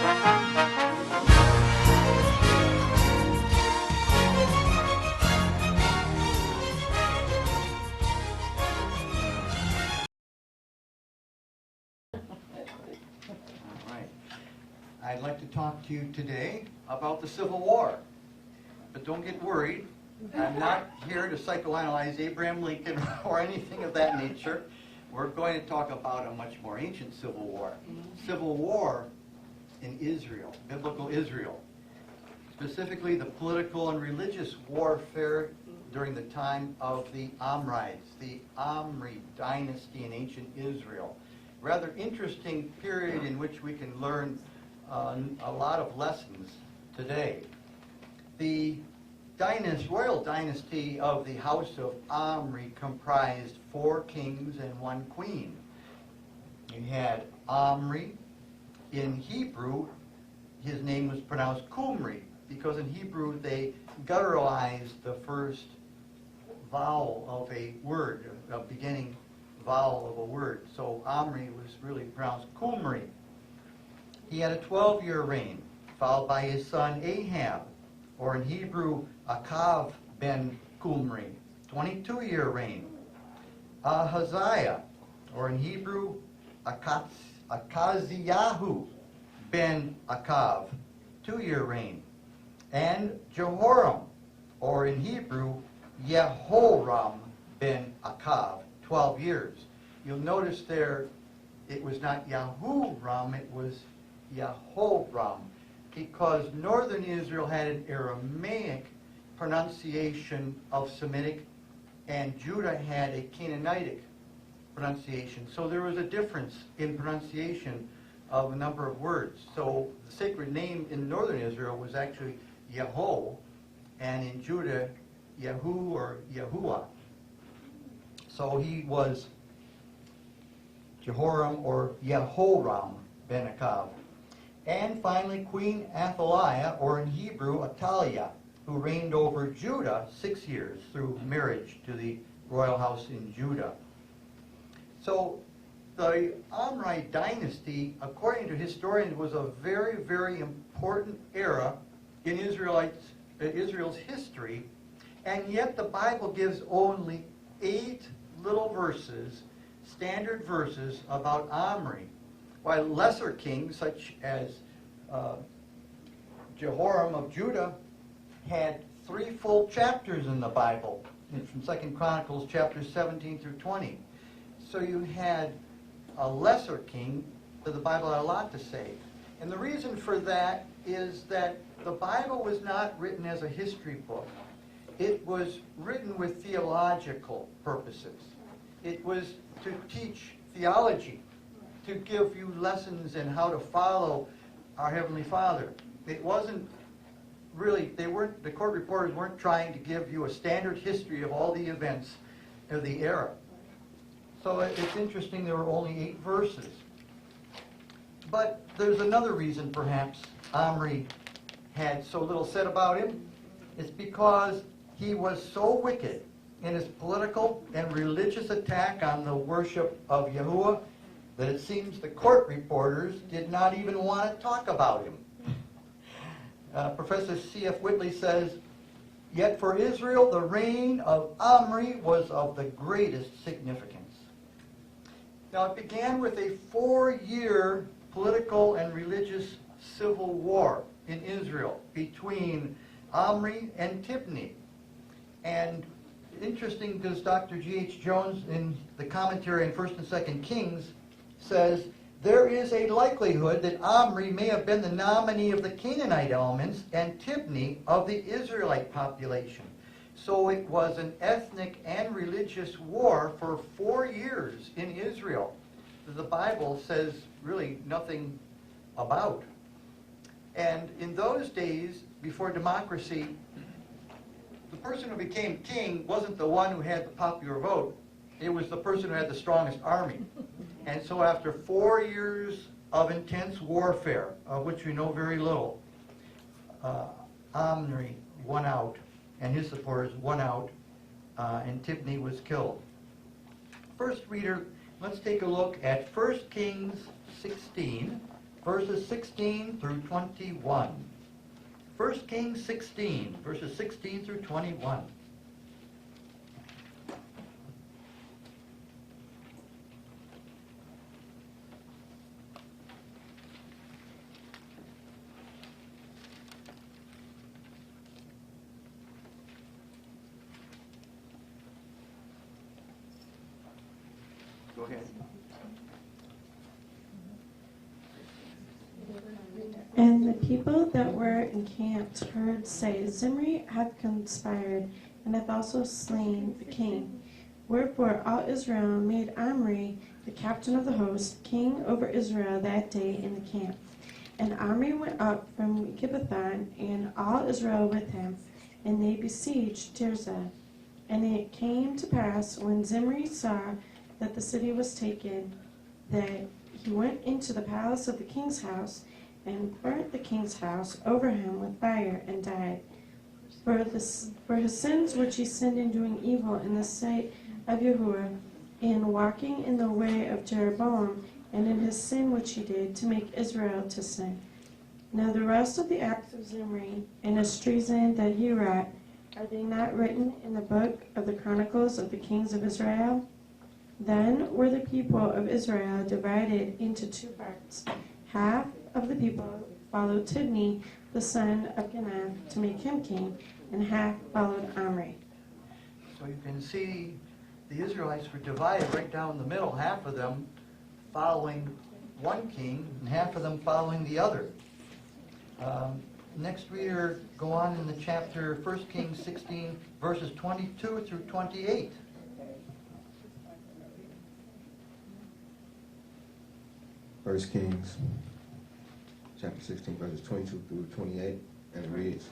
I'd like to talk to you today about the Civil War. But don't get worried. I'm not here to psychoanalyze Abraham Lincoln or anything of that nature. We're going to talk about a much more ancient Civil War. Civil War in Israel, biblical Israel. Specifically the political and religious warfare during the time of the Omrides, the Omri dynasty in ancient Israel. Rather interesting period in which we can learn a lot of lessons today. The royal dynasty of the house of Omri comprised 4 kings and 1 queen. You had Omri. In Hebrew, his name was pronounced Kumri, because in Hebrew they gutturalized the first vowel of a word, a beginning vowel of a word. So Omri was really pronounced Kumri. He had a 12-year reign, followed by his son Ahab, or in Hebrew, Akav ben Kumri, 22-year reign. Ahaziah, or in Hebrew, Akaziyahu ben Akav, 2-year reign. And Jehoram, or in Hebrew, Yehoram ben Akav, 12 years. You'll notice there, it was not Yahuram, it was Yehoram, because northern Israel had an Aramaic pronunciation of Semitic, and Judah had a Canaanitic pronunciation. So there was a difference in pronunciation of a number of words. So the sacred name in northern Israel was actually Yeho, and in Judah, Yehu or Yahuwah. So he was Jehoram or Yehoram ben Akav. And finally, Queen Athaliah, or in Hebrew, Atalia, who reigned over Judah 6 years through marriage to the royal house in Judah. So the Omri dynasty, according to historians, was a very, very important era in Israel's history, and yet the Bible gives only 8 little verses, standard verses, about Omri, while lesser kings such as Jehoram of Judah had 3 full chapters in the Bible, from 2 Chronicles chapters 17 through 20. So you had a lesser king, but the Bible had a lot to say. And the reason for that is that the Bible was not written as a history book. It was written with theological purposes. It was to teach theology, to give you lessons in how to follow our Heavenly Father. It wasn't really, the court reporters weren't trying to give you a standard history of all the events of the era. So it's interesting there were only 8 verses. But there's another reason perhaps Omri had so little said about him. It's because he was so wicked in his political and religious attack on the worship of Yahuwah that it seems the court reporters did not even want to talk about him. Professor C.F. Whitley says, "Yet for Israel the reign of Omri was of the greatest significance." Now it began with a 4-year political and religious civil war in Israel between Omri and Tibni. And interesting because Dr. G.H. Jones in the commentary in 1st and 2nd Kings says, there is a likelihood that Omri may have been the nominee of the Canaanite elements and Tibni of the Israelite population. So it was an ethnic and religious war for 4 years in Israel that the Bible says really nothing about. And in those days, before democracy, the person who became king wasn't the one who had the popular vote. It was the person who had the strongest army. And so after 4 years of intense warfare, of which we know very little, Omri won out, and his supporters won out, and Tibni was killed. First, reader, let's take a look at 1 Kings 16, verses 16 through 21. 1 Kings 16, verses 16 through 21. Go ahead. And the people that were encamped heard say, Zimri hath conspired, and hath also slain the king. Wherefore all Israel made Omri, the captain of the host, king over Israel that day in the camp. And Omri went up from Gibbethon, and all Israel with him, and they besieged Tirzah. And it came to pass, when Zimri saw that the city was taken, that he went into the palace of the king's house, and burnt the king's house over him with fire, and died. For his sins which he sinned in doing evil in the sight of Yahuwah, in walking in the way of Jeroboam, and in his sin which he did, to make Israel to sin. Now the rest of the acts of Zimri, and his treason that he wrought, are they not written in the book of the Chronicles of the kings of Israel? Then were the people of Israel divided into two parts. Half of the people followed Tibni, the son of Ginath, to make him king, and half followed Omri. So you can see the Israelites were divided right down the middle, half of them following one king, and half of them following the other. Next we go on in the chapter 1 Kings 16, verses 22 through 28. First Kings, chapter 16, verses 22 through 28, and it reads,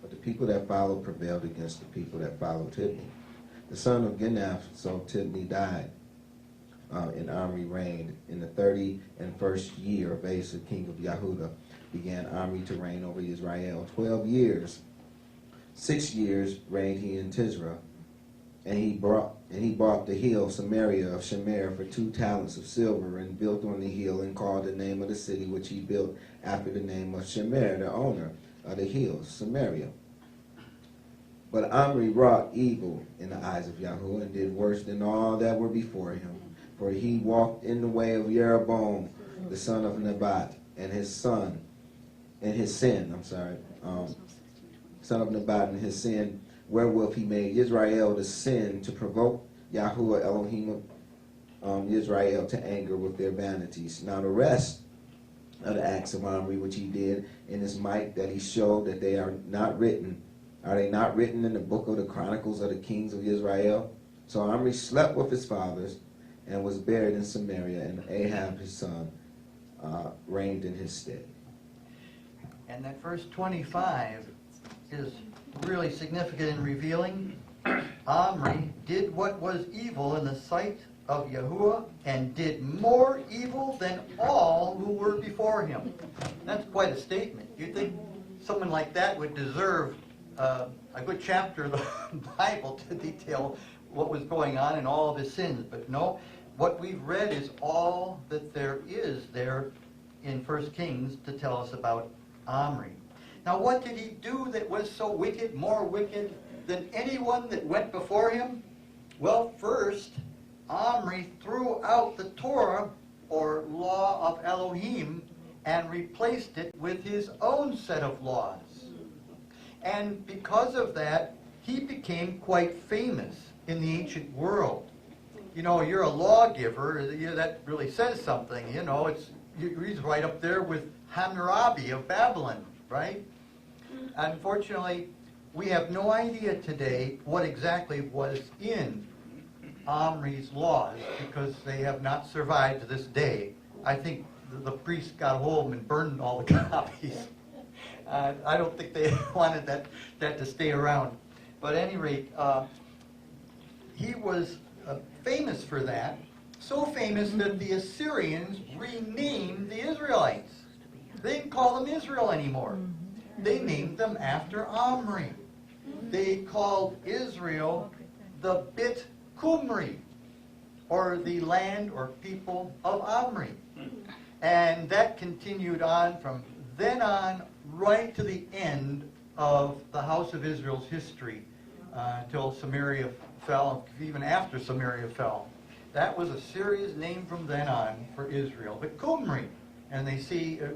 But the people that followed prevailed against the people that followed Tibni. The son of Ginath, so Tibni died, and Omri reigned. In the 31st year of Asa, king of Yahudah, began Omri to reign over Israel 12 years. 6 years reigned he in Tisra, and he bought the hill Samaria of Shemer for 2 talents of silver, and built on the hill, and called the name of the city which he built after the name of Shemer, the owner of the hill, Samaria. But Omri wrought evil in the eyes of Yahuwah, and did worse than all that were before him. For he walked in the way of Jeroboam, the son of Nebat, and his sin, son of Nebat, and his sin, wherewith he made Israel to sin, to provoke Yahuwah Elohim of Israel to anger with their vanities. Now the rest of the acts of Omri which he did in his might that he showed, that they are not written in the book of the Chronicles of the kings of Israel? So Omri slept with his fathers and was buried in Samaria, and Ahab his son reigned in his stead. And that verse 25 is really significant in revealing Omri did what was evil in the sight of Yahuwah, and did more evil than all who were before him. That's quite a statement. You'd think someone like that would deserve a good chapter of the Bible to detail what was going on and all of his sins. But no, what we've read is all that there is there in 1 Kings to tell us about Omri. Now what did he do that was so wicked, more wicked than anyone that went before him? Well, first, Omri threw out the Torah, or law of Elohim, and replaced it with his own set of laws. And because of that, he became quite famous in the ancient world. You know, you're a lawgiver, that really says something. You know, he's right up there with Hammurabi of Babylon, right? Unfortunately, we have no idea today what exactly was in Omri's laws, because they have not survived to this day. I think the priests got hold of them and burned all the copies. I don't think they wanted that to stay around. But at any rate, he was famous for that, so famous that the Assyrians renamed the Israelites. They didn't call them Israel anymore. They named them after Omri. They called Israel the Bit Kumri, or the land or people of Omri. And that continued on from then on right to the end of the house of Israel's history until Samaria fell, even after Samaria fell. That was a serious name from then on for Israel. But Qumri, and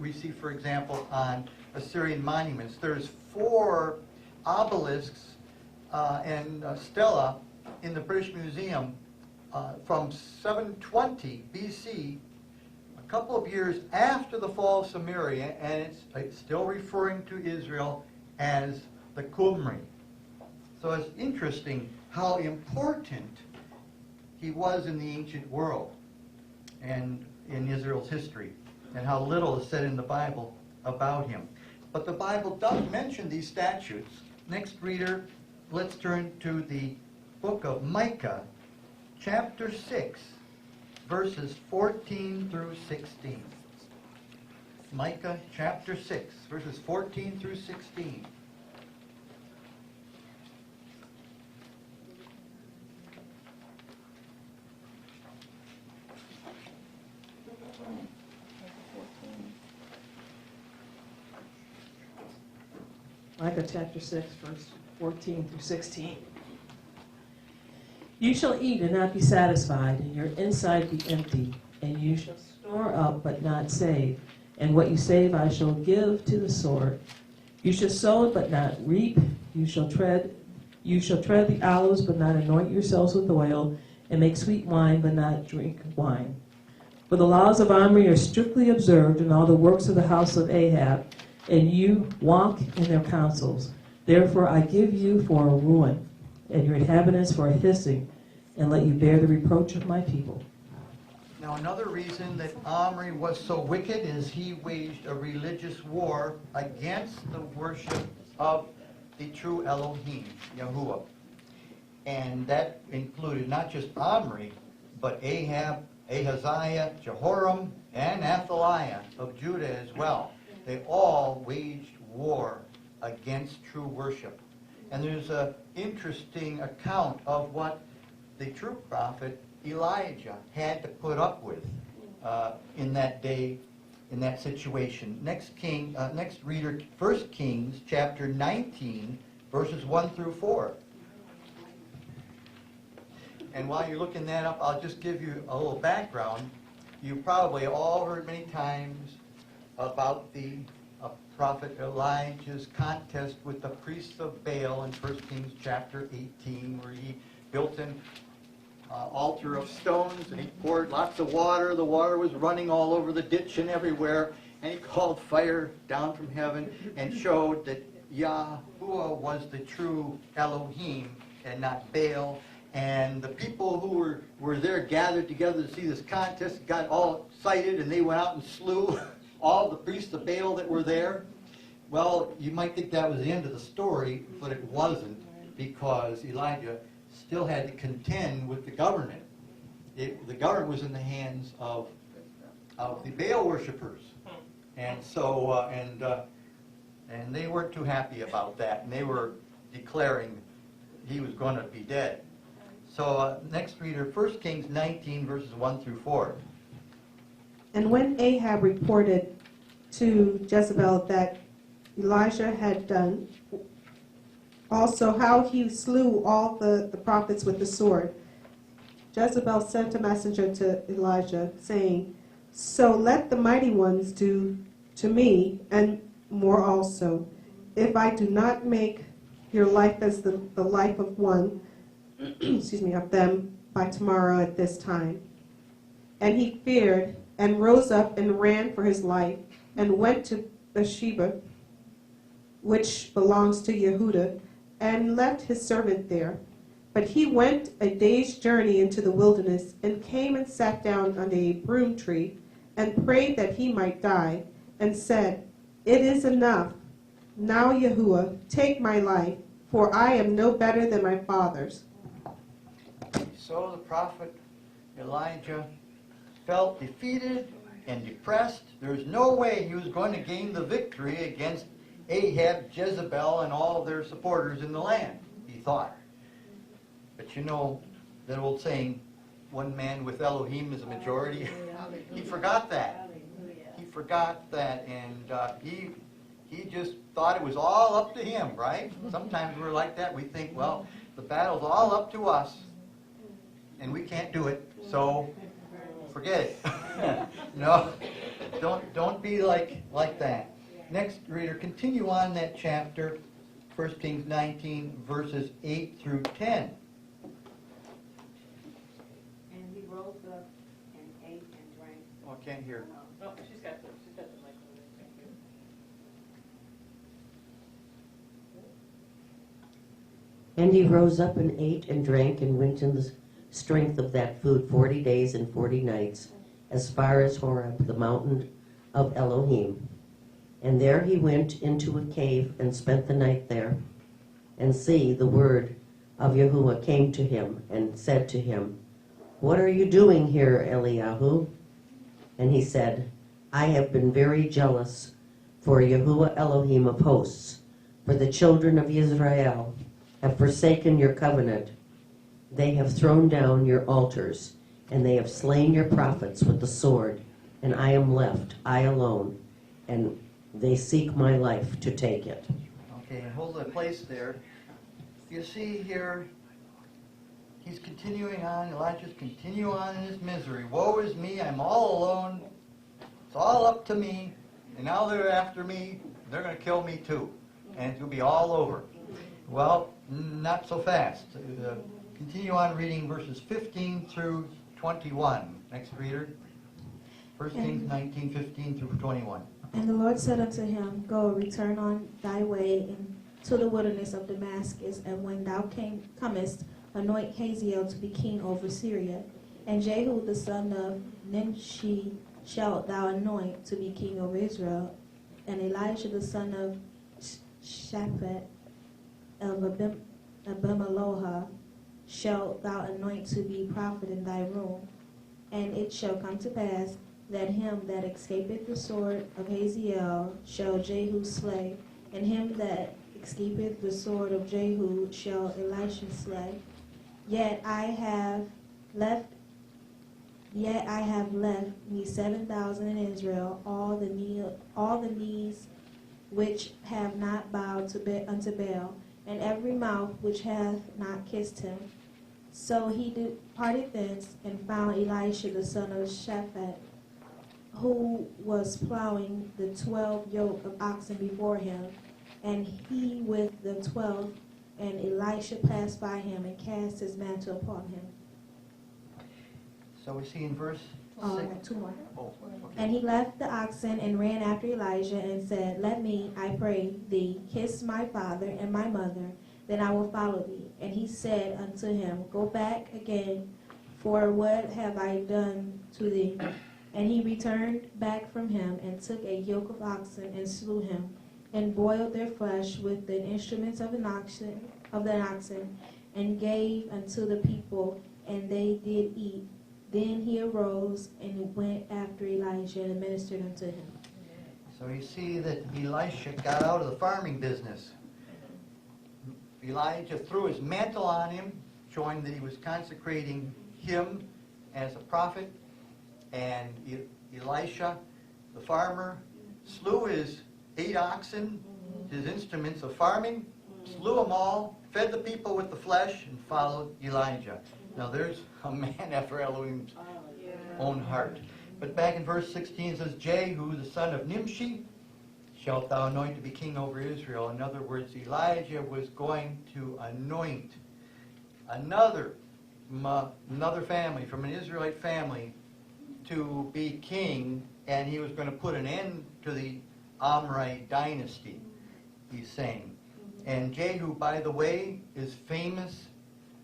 we see, for example, on Assyrian monuments, there's 4 obelisks and stela in the British Museum from 720 BC, a couple of years after the fall of Samaria, and it's still referring to Israel as the Qumri. So it's interesting how important he was in the ancient world and in Israel's history, and how little is said in the Bible about him. But the Bible does mention these statutes. Next reader, let's turn to the book of Micah, chapter 6, verses 14 through 16. Micah chapter 6, verses 14 through 16. Micah chapter 6, verse 14 through 16. You shall eat and not be satisfied, and your inside be empty, and you shall store up but not save. And what you save I shall give to the sword. You shall sow but not reap. You shall tread the olives but not anoint yourselves with oil, and make sweet wine but not drink wine. For the laws of Omri are strictly observed, and all the works of the house of Ahab, and you walk in their counsels. Therefore I give you for a ruin, and your inhabitants for a hissing, and let you bear the reproach of my people. Now another reason that Omri was so wicked is he waged a religious war against the worship of the true Elohim, Yahuwah. And that included not just Omri, but Ahab, Ahaziah, Jehoram, and Athaliah of Judah as well. They all waged war against true worship. And there's an interesting account of what the true prophet Elijah had to put up with in that day, in that situation. Next reader, 1 Kings chapter 19, verses 1 through 4. And while you're looking that up, I'll just give you a little background. You probably all heard many times about the prophet Elijah's contest with the priests of Baal in 1 Kings chapter 18, where he built an altar of stones, and he poured lots of water. The water was running all over the ditch and everywhere, and he called fire down from heaven and showed that Yahuwah was the true Elohim and not Baal. And the people who were there gathered together to see this contest, got all excited, and they went out and slew all the priests of Baal that were there. Well, you might think that was the end of the story, but it wasn't, because Elijah still had to contend with the government. The government was in the hands of the Baal worshippers, and so and they weren't too happy about that, and they were declaring he was going to be dead. So next reader, 1 Kings 19, verses 1 through 4. And when Ahab reported to Jezebel that Elijah had done, also how he slew all the prophets with the sword, Jezebel sent a messenger to Elijah, saying, So let the mighty ones do to me, and more also, if I do not make your life as the life of one, of them by tomorrow at this time. And he feared, and rose up and ran for his life, and went to Beersheba, which belongs to Yehudah, and left his servant there. But he went a day's journey into the wilderness, and came and sat down under a broom tree, and prayed that he might die, and said, It is enough. Now, Yahuwah, take my life, for I am no better than my fathers. So the prophet Elijah felt defeated and depressed. There was no way he was going to gain the victory against Ahab, Jezebel, and all their supporters in the land, he thought. But you know that old saying, one man with Elohim is a majority? He forgot that. forgot that, and he just thought it was all up to him, right? Sometimes we're like that. We think, well, the battle's all up to us, and we can't do it, so forget it. No, don't be like that. Next, reader, continue on that chapter, 1 Kings 19, verses 8 through 10. And he rose up and ate and drank. Oh, I can't hear. Oh, she's got the mic over there. Thank you. And he rose up and ate and drank and went in the strength of that food 40 days and 40 nights, as far as Horeb, the mountain of Elohim. And there he went into a cave and spent the night there. And see, the word of Yahuwah came to him and said to him, What are you doing here, Eliyahu? And he said, I have been very jealous for Yahuwah Elohim of hosts, for the children of Israel have forsaken your covenant. They have thrown down your altars, and they have slain your prophets with the sword, and I am left, I alone, and they seek my life to take it. Okay, and hold the place there. You see here, he's continuing on, Elijah's continuing on in his misery. Woe is me, I'm all alone. It's all up to me, and now they're after me. They're going to kill me too, and it's going to be all over. Well, not so fast. Continue on reading verses 15 through 21. Next reader. 1 Kings 19, 15 through 21. And the Lord said unto him, Go, return on thy way into the wilderness of Damascus, and when thou comest, anoint Hazael to be king over Syria. And Jehu the son of Nimshi shalt thou anoint to be king over Israel. And Elijah the son of Shaphat of Abimelech shalt thou anoint to be prophet in thy room. And it shall come to pass that him that escapeth the sword of Hazael shall Jehu slay, and him that escapeth the sword of Jehu shall Elisha slay. Yet I have left me 7,000 in Israel, all the knees which have not bowed unto Baal, and every mouth which hath not kissed him. So he departed thence and found Elisha the son of Shaphat, who was plowing the 12 yoke of oxen before him, and he with the 12. And Elisha passed by him and cast his mantle upon him. So we see in verse 6. I got two more. Oh, okay. And he left the oxen and ran after Elijah and said, Let me, I pray thee, kiss my father and my mother, then I will follow thee. And he said unto him, Go back again, for what have I done to thee? And he returned back from him and took a yoke of oxen and slew him, and boiled their flesh with the instruments of the oxen, and gave unto the people, and they did eat. Then he arose and went after Elijah and ministered unto him. So you see that Elisha got out of the farming business. Elijah threw his mantle on him, showing that he was consecrating him as a prophet. And Elisha, the farmer, slew his 8 oxen, his instruments of farming, slew them all, fed the people with the flesh, and followed Elijah. Now there's a man after Elohim's own heart. But back in verse 16 it says, Jehu, the son of Nimshi, shalt thou anoint to be king over Israel. In other words, Elijah was going to anoint another family, from an Israelite family, to be king, and he was going to put an end to the Amorite dynasty, he's saying. And Jehu, by the way, is famous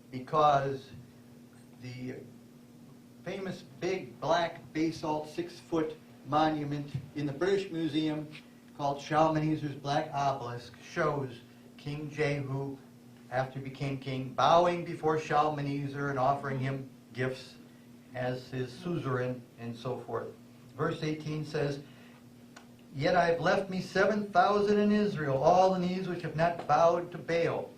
because the famous big black basalt 6-foot monument in the British Museum called Shalmaneser's Black Obelisk shows King Jehu, after he became king, bowing before Shalmaneser and offering him gifts as his suzerain and so forth. Verse 18 says, Yet I have left me 7,000 in Israel, all the knees which have not bowed to Baal.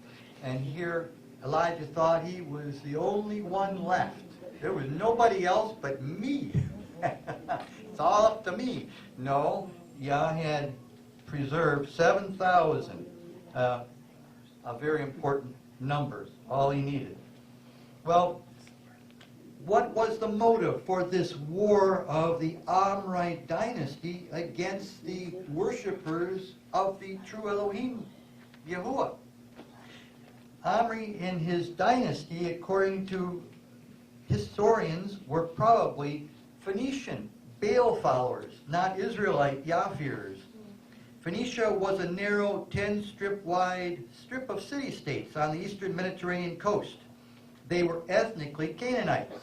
And here Elijah thought he was the only one left. There was nobody else but me. It's all up to me. No, Yah had preserved 7,000, a very important numbers, all he needed. Well, what was the motive for this war of the Amrite dynasty against the worshippers of the true Elohim, Yahuwah? Omri and his dynasty, according to historians, were probably Phoenician Baal followers, not Israelite Yah-fearers. Phoenicia was a narrow 10-strip wide strip of city-states on the eastern Mediterranean coast. They were ethnically Canaanites.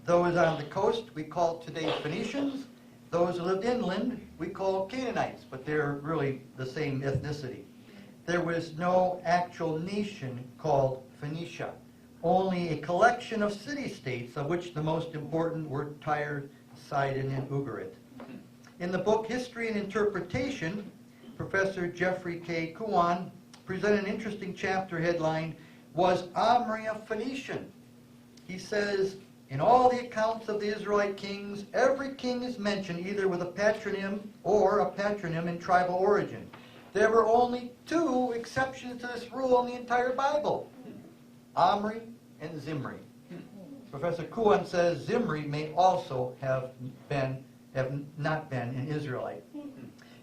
Those on the coast we call today Phoenicians. Those who lived inland we call Canaanites, but they're really the same ethnicity. There was no actual nation called Phoenicia, only a collection of city-states, of which the most important were Tyre, Sidon, and Ugarit. In the book History and Interpretation, Professor Jeffrey K. Kuan presented an interesting chapter headlined, "Was Omri a Phoenician?" He says, in all the accounts of the Israelite kings, every king is mentioned either with a patronym or a patronym in tribal origin. There were only 2 exceptions to this rule in the entire Bible, Omri and Zimri. Professor Kuan says Zimri may also have not been an Israelite.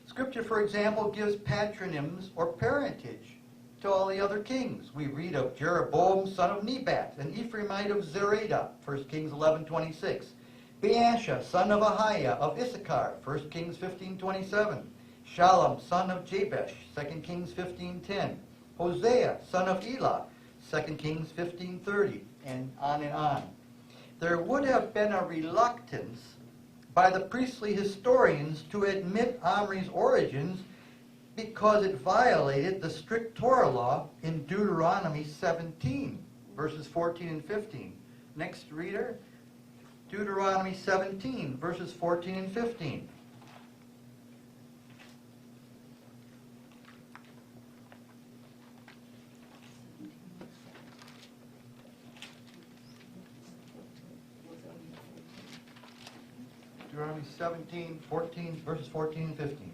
Scripture, for example, gives patronyms or parentage to all the other kings. We read of Jeroboam, son of Nebat, an Ephraimite of Zereda, 1 Kings 11:26. Baasha, son of Ahiah of Issachar, 1 Kings 15:27. Shalom, son of Jabesh, 2 Kings 15:10. Hosea, son of Elah, 2 Kings 15:30, and on and on. There would have been a reluctance by the priestly historians to admit Omri's origins because it violated the strict Torah law in Deuteronomy 17, verses 14 and 15. Next reader, Deuteronomy 17, verses 14 and 15. Deuteronomy 17, 14, verses 14 and 15.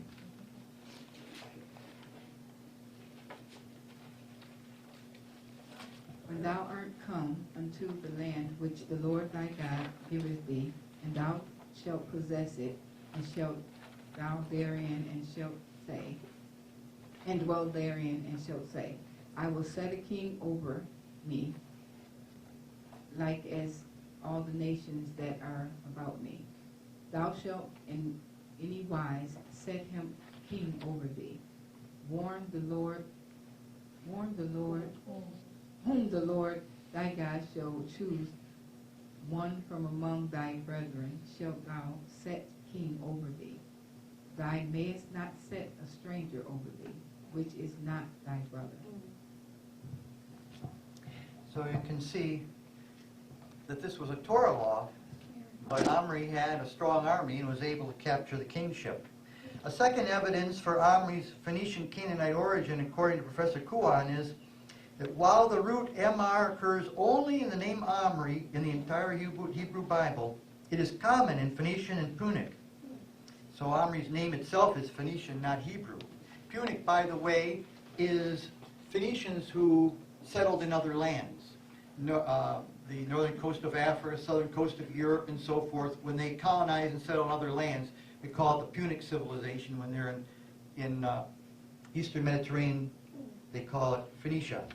When thou art come unto the land which the Lord thy God giveth thee, and thou shalt possess it, and shalt thou therein, and shalt say, and dwell therein, and shalt say, I will set a king over me, like as all the nations that are about me. Thou shalt in any wise set him king over thee. Warn the Lord, whom the Lord thy God shall choose, one from among thy brethren shalt thou set king over thee. Thou mayest not set a stranger over thee, which is not thy brother. So you can see that this was a Torah law, but Omri had a strong army and was able to capture the kingship. A second evidence for Omri's Phoenician Canaanite origin, according to Professor Kuan, is that while the root MR occurs only in the name Omri in the entire Hebrew Bible, it is common in Phoenician and Punic. So Omri's name itself is Phoenician, not Hebrew. Punic, by the way, is Phoenicians who settled in other lands. The northern coast of Africa, southern coast of Europe, and so forth. When they colonize and settle in other lands, we call it the Punic civilization. When they're in eastern Mediterranean, they call it Phoenicia.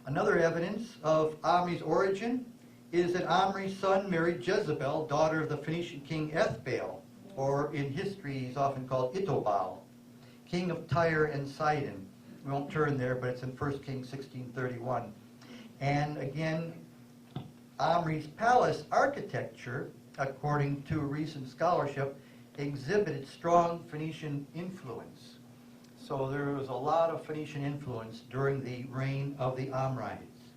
Another evidence of Omri's origin is that Omri's son married Jezebel, daughter of the Phoenician king Ethbaal, or in history he's often called Itobal, king of Tyre and Sidon. We won't turn there, but it's in 1 Kings 16:31. And again, Omri's palace architecture, according to recent scholarship, exhibited strong Phoenician influence. So there was a lot of Phoenician influence during the reign of the Omrites.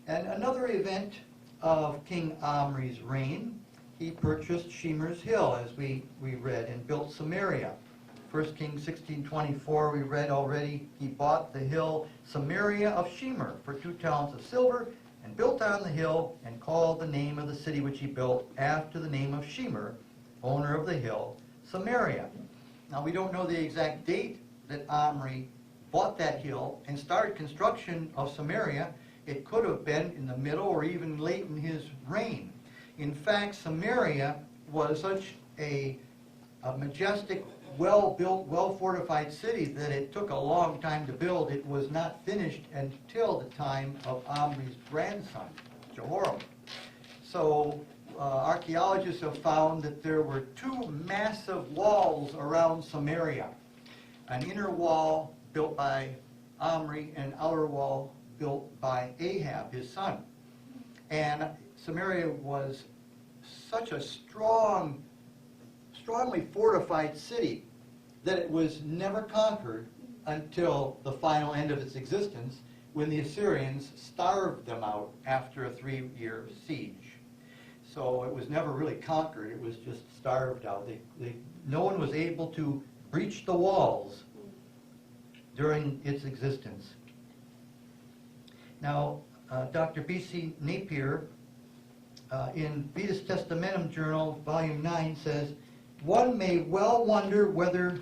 And another event of King Omri's reign, he purchased Shemer's Hill, as we read, and built Samaria. 1 Kings 16:24, we read already, he bought the hill Samaria of Shemer for 2 talents of silver, and built on the hill, and called the name of the city which he built after the name of Shemer, owner of the hill, Samaria. Now, we don't know the exact date that Omri bought that hill and started construction of Samaria. It could have been in the middle or even late in his reign. In fact, Samaria was such a majestic, well-built, well-fortified city that it took a long time to build. It was not finished until the time of Omri's grandson, Jehoram. So archaeologists have found that there were two massive walls around Samaria. An inner wall built by Omri and an outer wall built by Ahab, his son. And Samaria was such a strongly fortified city that it was never conquered until the final end of its existence, when the Assyrians starved them out after a 3-year siege. So it was never really conquered, it was just starved out. No one was able to breach the walls during its existence. Now, Dr. B.C. Napier, in Vetus Testamentum Journal, Volume 9, says, "One may well wonder whether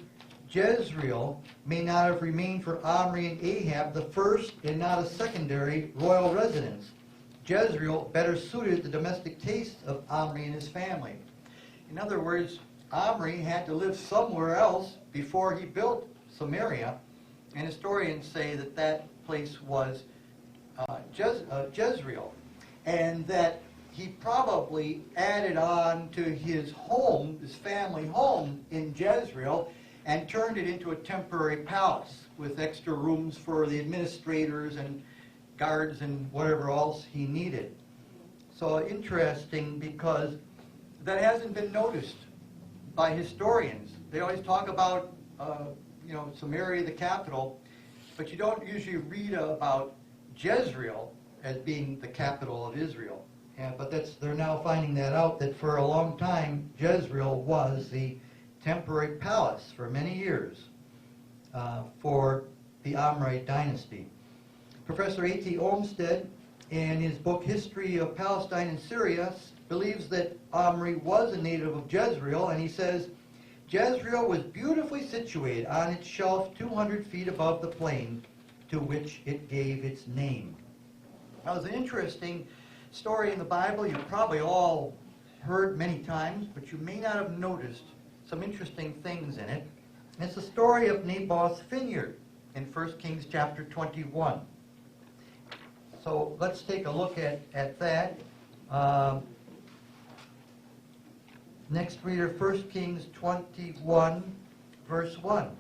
Jezreel may not have remained for Omri and Ahab the first and not a secondary royal residence. Jezreel better suited the domestic tastes of Omri and his family." In other words, Omri had to live somewhere else before he built Samaria, and historians say that that place was Jezreel, and that he probably added on to his home, his family home in Jezreel, and turned it into a temporary palace with extra rooms for the administrators and guards and whatever else he needed. So interesting, because that hasn't been noticed by historians. They always talk about Samaria, the capital, but you don't usually read about Jezreel as being the capital of Israel. But they're now finding that out, that for a long time Jezreel was the temporary palace for many years for the Omride dynasty. Professor A.T. Olmsted, in his book History of Palestine and Syria, believes that Omri was a native of Jezreel, and he says, "Jezreel was beautifully situated on its shelf 200 feet above the plain to which it gave its name." Now, there's an interesting story in the Bible you've probably all heard many times, but you may not have noticed some interesting things in it. And it's the story of Naboth's vineyard in 1 Kings chapter 21. So let's take a look at that. Next reader, 1 Kings 21, verse 1.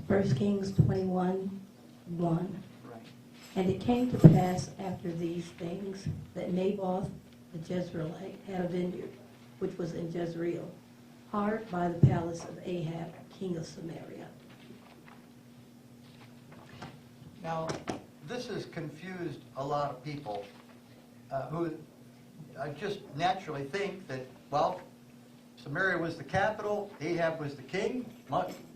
1 Kings 21:1. Right. And it came to pass after these things that Naboth the Jezreelite had a vineyard, which was in Jezreel, hard by the palace of Ahab, king of Samaria. Now, this has confused a lot of people who just naturally think that, well, Samaria was the capital, Ahab was the king,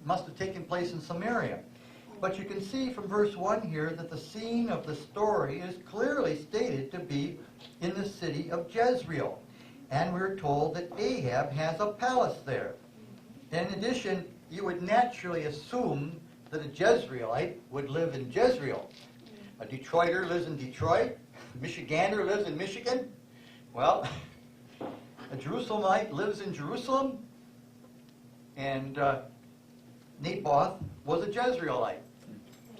must have taken place in Samaria. But you can see from verse 1 here that the scene of the story is clearly stated to be in the city of Jezreel. And we're told that Ahab has a palace there. In addition, you would naturally assume that a Jezreelite would live in Jezreel. A Detroiter lives in Detroit. A Michigander lives in Michigan. Well, a Jerusalemite lives in Jerusalem. And Naboth was a Jezreelite.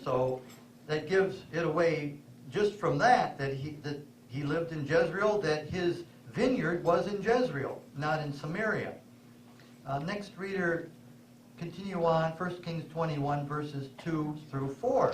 So that gives it away just from that he lived in Jezreel, that his vineyard was in Jezreel, not in Samaria. Next reader, continue on, 1 Kings 21, verses 2 through 4.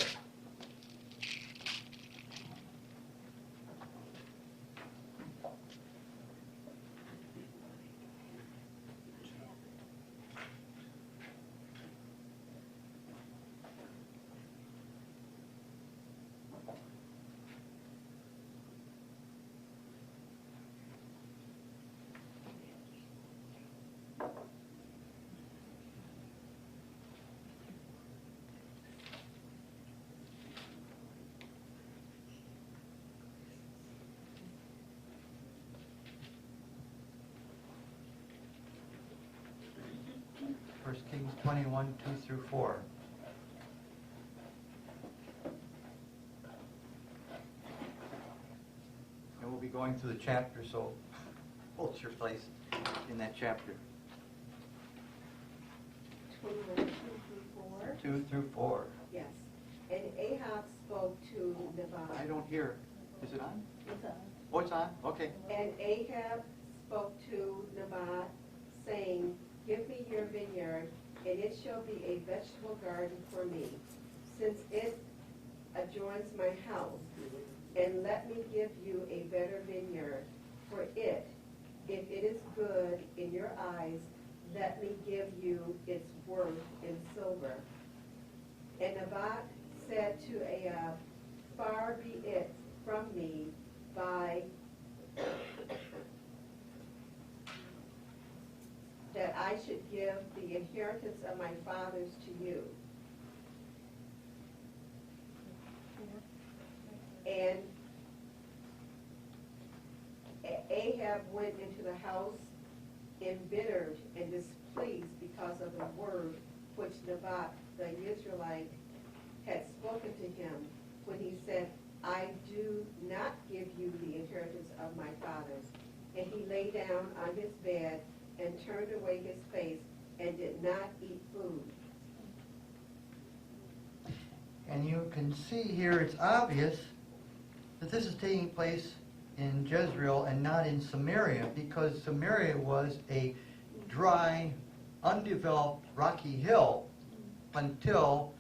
21, 2 through 4. And we'll be going through the chapter, so hold your place in that chapter. 21, 2 through 4. 2 through 4. Yes. And Ahab spoke to Naboth. I don't hear. Is it on? It's a Oh, it's on? Okay. And Ahab spoke to Naboth, saying, Give me your vineyard, and it shall be a vegetable garden for me, since it adjoins my house. And let me give you a better vineyard for it. If it is good in your eyes, let me give you its worth in silver. And Naboth said to Ahab, Far be it from me by that I should give the inheritance of my fathers to you. And Ahab went into the house embittered and displeased because of the word which Naboth the Israelite had spoken to him when he said, I do not give you the inheritance of my fathers. And he lay down on his bed and turned away his face and did not eat food. And you can see here it's obvious that this is taking place in Jezreel and not in Samaria, because Samaria was a dry, undeveloped, rocky hill until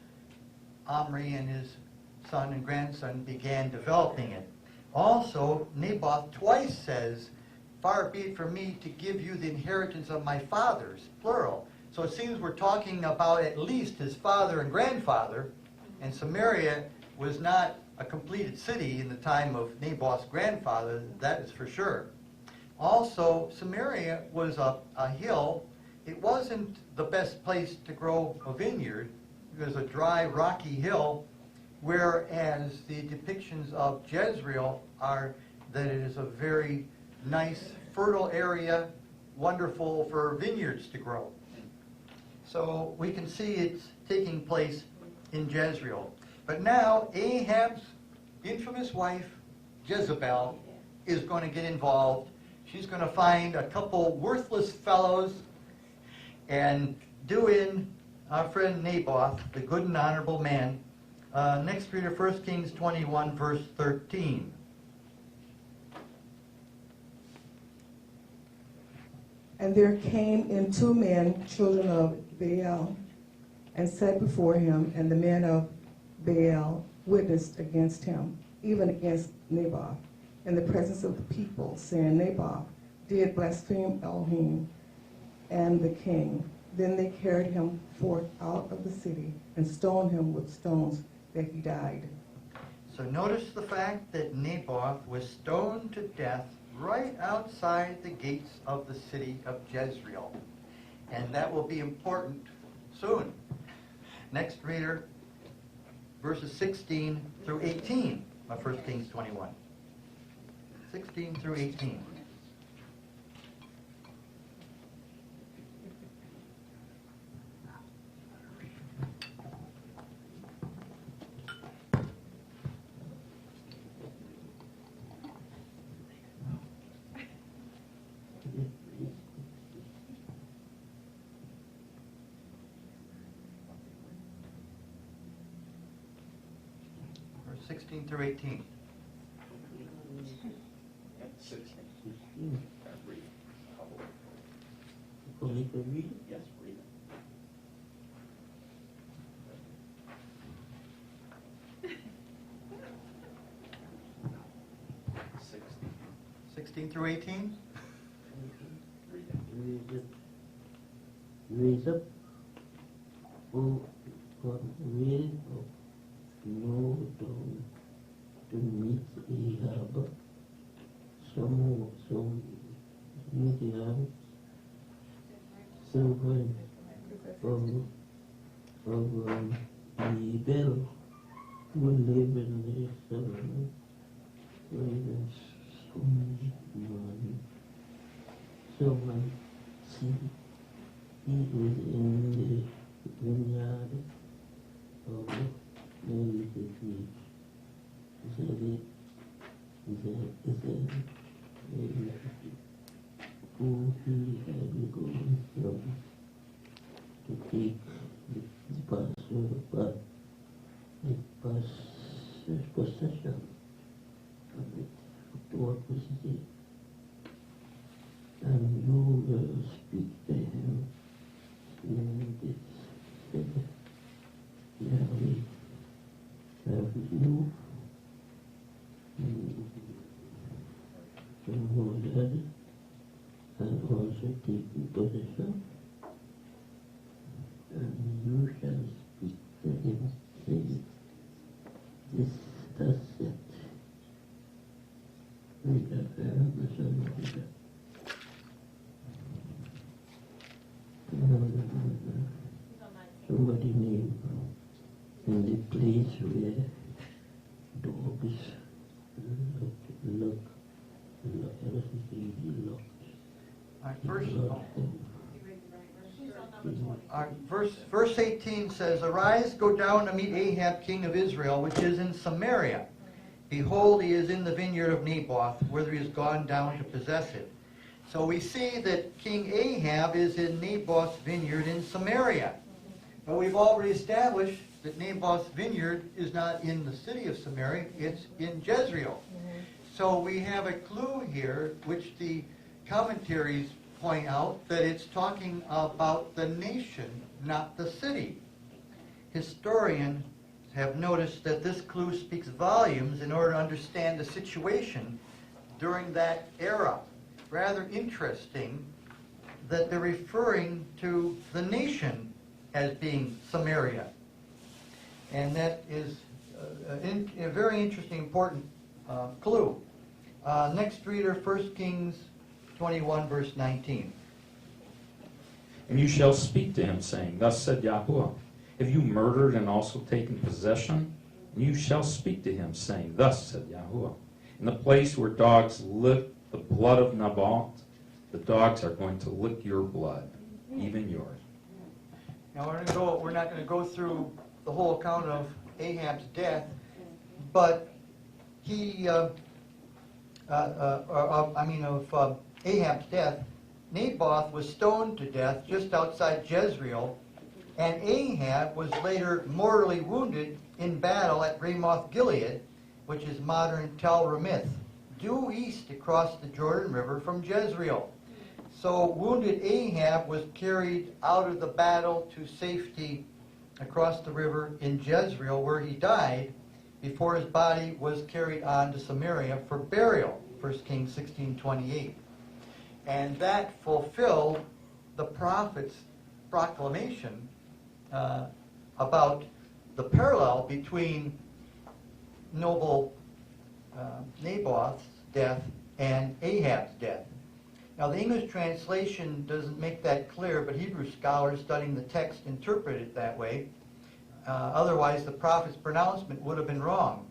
Omri and his son and grandson began developing it. Also, Naboth twice says, Far be it from me to give you the inheritance of my fathers, plural. So it seems we're talking about at least his father and grandfather, and Samaria was not a completed city in the time of Naboth's grandfather, that is for sure. Also, Samaria was a hill. It wasn't the best place to grow a vineyard. It was a dry, rocky hill, whereas the depictions of Jezreel are that it is a very nice, fertile area, wonderful for vineyards to grow. So we can see it's taking place in Jezreel. But now Ahab's infamous wife, Jezebel, is going to get involved. She's going to find a couple worthless fellows and do in our friend Naboth, the good and honorable man. Next reader, 1 Kings 21, verse 13. And there came in 2 men, children of Baal, and sat before him, and the men of Baal witnessed against him, even against Naboth, in the presence of the people, saying, Naboth did blaspheme Elohim and the king. Then they carried him forth out of the city and stoned him with stones that he died. So notice the fact that Naboth was stoned to death right outside the gates of the city of Jezreel. And that will be important soon. Next reader, verses 16 through 18 of 1 Kings 21. 16 through 18. Verse 16 through 18. Yes, read it. 16 through 18? Raise up, oh, God, raise up, no down to meet Ahab, some Midian, servant of Ebel, who live in the settlement, ravens, someone see. He is in then maybe who he had going from to take the Passover, but the possession of it, what was it? And you will speak to him, and it said, Yahweh, have you hold and also taken possession, and you shall speak to him, saying, this thus said, read that there, the son of Judah. Somebody named in the place where dogs look, Verse 18 says, Arise, go down to meet Ahab, king of Israel, which is in Samaria. Behold, he is in the vineyard of Naboth, whither he has gone down to possess it. So we see that King Ahab is in Naboth's vineyard in Samaria. But we've already established that Naboth's vineyard is not in the city of Samaria, it's in Jezreel. So we have a clue here, which the commentaries point out, that it's talking about the nation, not the city. Historians have noticed that this clue speaks volumes in order to understand the situation during that era. Rather interesting that they're referring to the nation as being Samaria. And that is a very interesting, important clue. Next reader, 1 Kings 21, verse 19. And you shall speak to him, saying, Thus said Yahuwah, have you murdered and also taken possession? And you shall speak to him, saying, Thus said Yahuwah, in the place where dogs lick the blood of Naboth, the dogs are going to lick your blood, even yours. Now we're not going to go through the whole account of Ahab's death, but Ahab's death. Naboth was stoned to death just outside Jezreel, and Ahab was later mortally wounded in battle at Ramoth Gilead, which is modern Tel Ramith, due east across the Jordan River from Jezreel. So wounded Ahab was carried out of the battle to safety across the river in Jezreel, where he died before his body was carried on to Samaria for burial, 1 Kings 16:28. And that fulfilled the prophet's proclamation about the parallel between noble Naboth's death and Ahab's death. Now, the English translation doesn't make that clear, but Hebrew scholars studying the text interpret it that way. Otherwise, the prophet's pronouncement would have been wrong.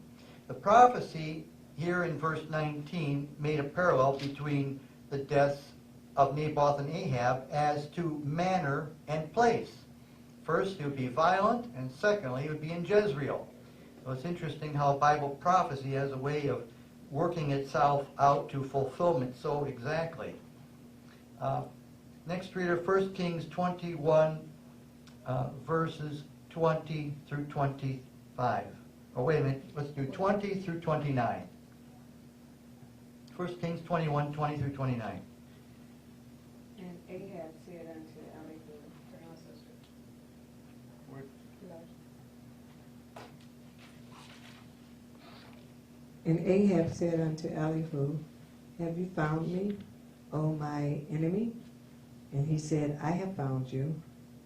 The prophecy here in verse 19 made a parallel between the deaths of Naboth and Ahab as to manner and place. First, it would be violent, and secondly, it would be in Jezreel. So it's interesting how Bible prophecy has a way of working itself out to fulfillment so exactly. Next reader, 1 Kings 21, verses 20 through 25. Oh, wait a minute. Let's do 20 through 29. 1 Kings 21, 20 through 29. And Ahab said unto Elihu, turn on, sister. And Ahab said unto Elihu, have you found me, O my enemy? And he said, I have found you,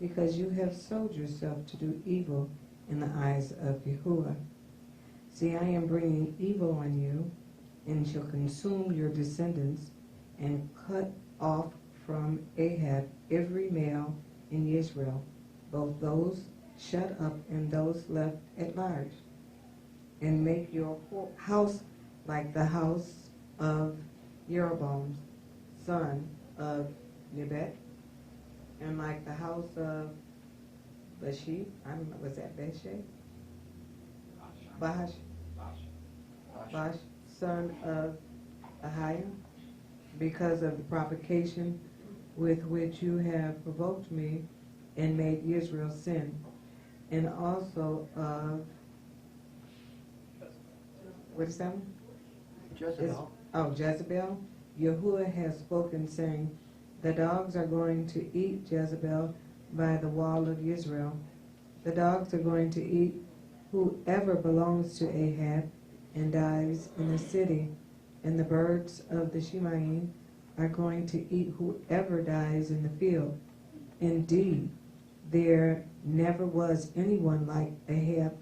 because you have sold yourself to do evil in the eyes of Yahuwah. See, I am bringing evil on you, and shall consume your descendants, and cut off from Ahab every male in Israel, both those shut up and those left at large, and make your house like the house of Jeroboam, son of Nebat, and like the house of Bashi, I don't know, was that Bashi? Bash, son of Ahiah, because of the provocation with which you have provoked me and made Israel sin, and also of, what is that one? Jezebel. Jezebel. Yahuwah has spoken, saying, the dogs are going to eat Jezebel by the wall of Israel. The dogs are going to eat whoever belongs to Ahab and dies in the city, and the birds of the Shemaim are going to eat whoever dies in the field. Indeed, there never was anyone like Ahab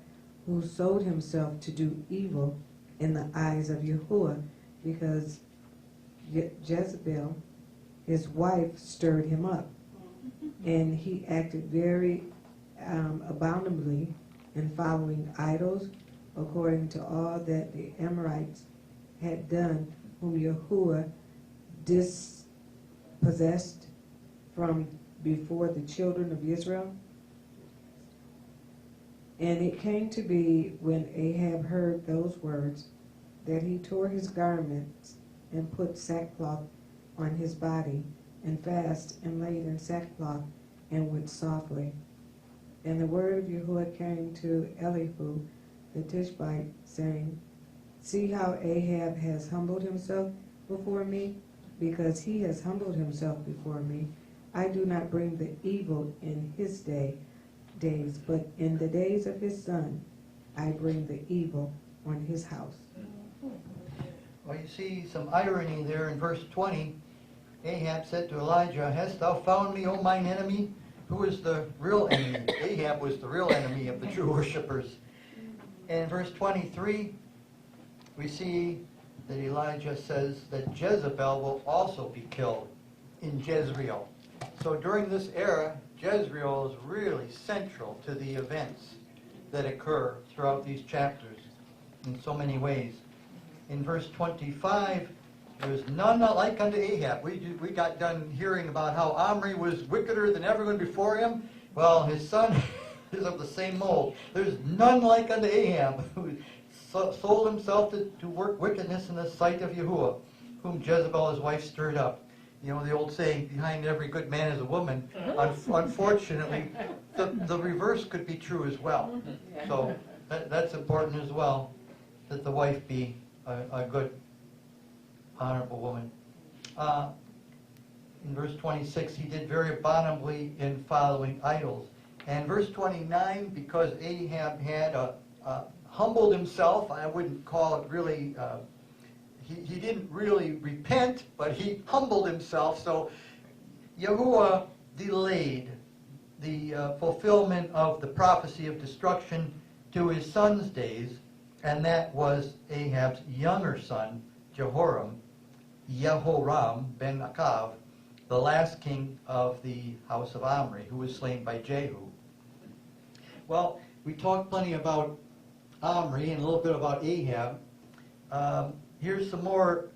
who sold himself to do evil in the eyes of Yahuwah, because Jezebel, his wife, stirred him up, and he acted very abominably in following idols, according to all that the Amorites had done, whom Yahuwah dispossessed from before the children of Israel. And it came to be, when Ahab heard those words, that he tore his garments and put sackcloth on his body, and fast and laid in sackcloth and went softly. And the word of Yahuwah came to Elihu the Tishbite, saying, see how Ahab has humbled himself before me? Because he has humbled himself before me, I do not bring the evil in his days, but in the days of his son I bring the evil on his house. Well, you see some irony there in verse 20. Ahab said to Elijah, hast thou found me, O mine enemy? Who is the real enemy? Ahab was the real enemy of the true worshipers. And in verse 23, we see that Elijah says that Jezebel will also be killed in Jezreel. So during this era, Jezreel is really central to the events that occur throughout these chapters in so many ways. In verse 25, there is none like unto Ahab. We got done hearing about how Omri was wickeder than everyone before him. Well, his son is of the same mold. There's none like unto Ahab, who sold himself to work wickedness in the sight of Yahuwah, whom Jezebel, his wife, stirred up. You know the old saying, behind every good man is a woman. Unfortunately, the reverse could be true as well. So that's important as well, that the wife be a good, honorable woman. In verse 26, he did very abominably in following idols. And verse 29, because Ahab had humbled himself, I wouldn't call it really, he didn't really repent, but he humbled himself. So Yahuwah delayed the fulfillment of the prophecy of destruction to his son's days, and that was Ahab's younger son, Jehoram ben Akav, the last king of the house of Omri, who was slain by Jehu. Well, we talked plenty about Omri and a little bit about Ahab. Here's some more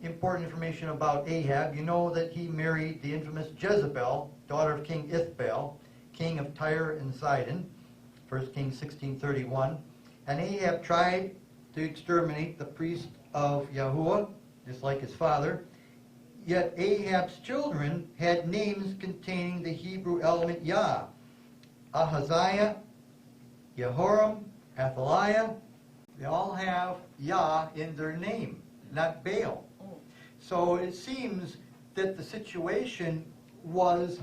important information about Ahab. You know that he married the infamous Jezebel, daughter of King Ithbaal, king of Tyre and Sidon, 1 Kings 16:31. And Ahab tried to exterminate the priest of Yahuwah, just like his father. Yet Ahab's children had names containing the Hebrew element Yah. Ahaziah, Jehoram, Athaliah, they all have Yah in their name, not Baal. So it seems that the situation was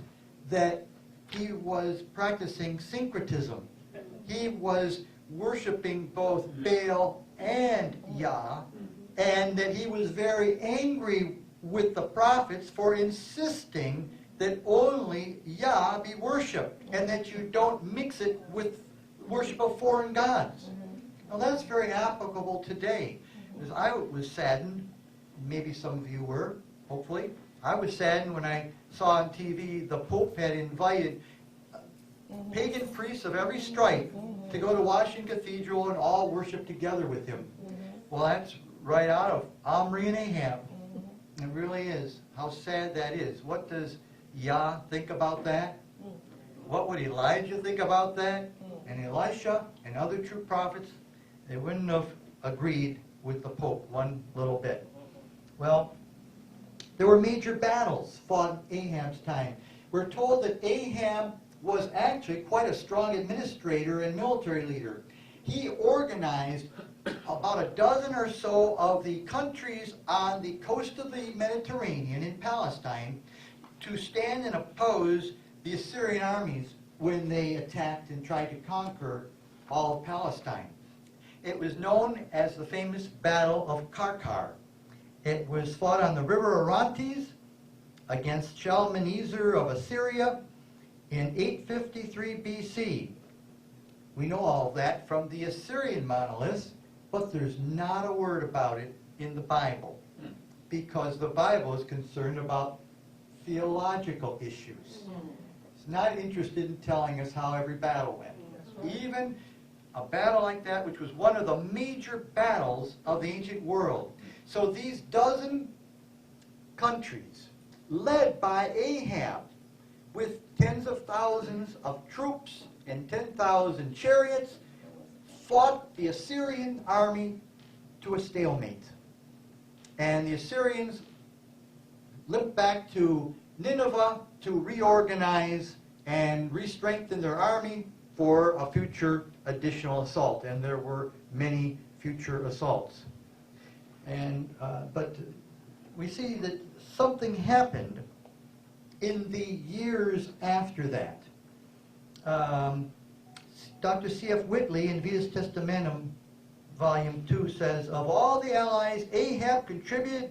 that he was practicing syncretism. He was worshiping both Baal and Yah, and that he was very angry with the prophets for insisting that only Yah be worshipped, and that you don't mix it with worship of foreign gods. Now that's very applicable today. Because I was saddened, maybe some of you were, hopefully. I was saddened when I saw on TV the Pope had invited pagan priests of every stripe to go to Washington Cathedral and all worship together with him. Well, that's right out of Omri and Ahab. It really is. How sad that is. What does Yah think about that? What would Elijah think about that? And Elisha and other true prophets, they wouldn't have agreed with the Pope one little bit. Well, there were major battles fought in Ahab's time. We're told that Ahab was actually quite a strong administrator and military leader. He organized about a dozen or so of the countries on the coast of the Mediterranean in Palestine to stand and oppose the Assyrian armies when they attacked and tried to conquer all of Palestine. It was known as the famous Battle of Karkar. It was fought on the river Orontes against Shalmaneser of Assyria in 853 BC. We know all of that from the Assyrian monoliths, but there's not a word about it in the Bible, because the Bible is concerned about theological issues. It's not interested in telling us how every battle went. Even a battle like that, which was one of the major battles of the ancient world. So these dozen countries, led by Ahab, with tens of thousands of troops and 10,000 chariots, fought the Assyrian army to a stalemate. And the Assyrians limped back to Nineveh to reorganize and re-strengthen their army for a future additional assault. And there were many future assaults. But we see that something happened in the years after that. Dr. C.F. Whitley in Vitas Testamentum, Volume 2, says, of all the allies, Ahab contributed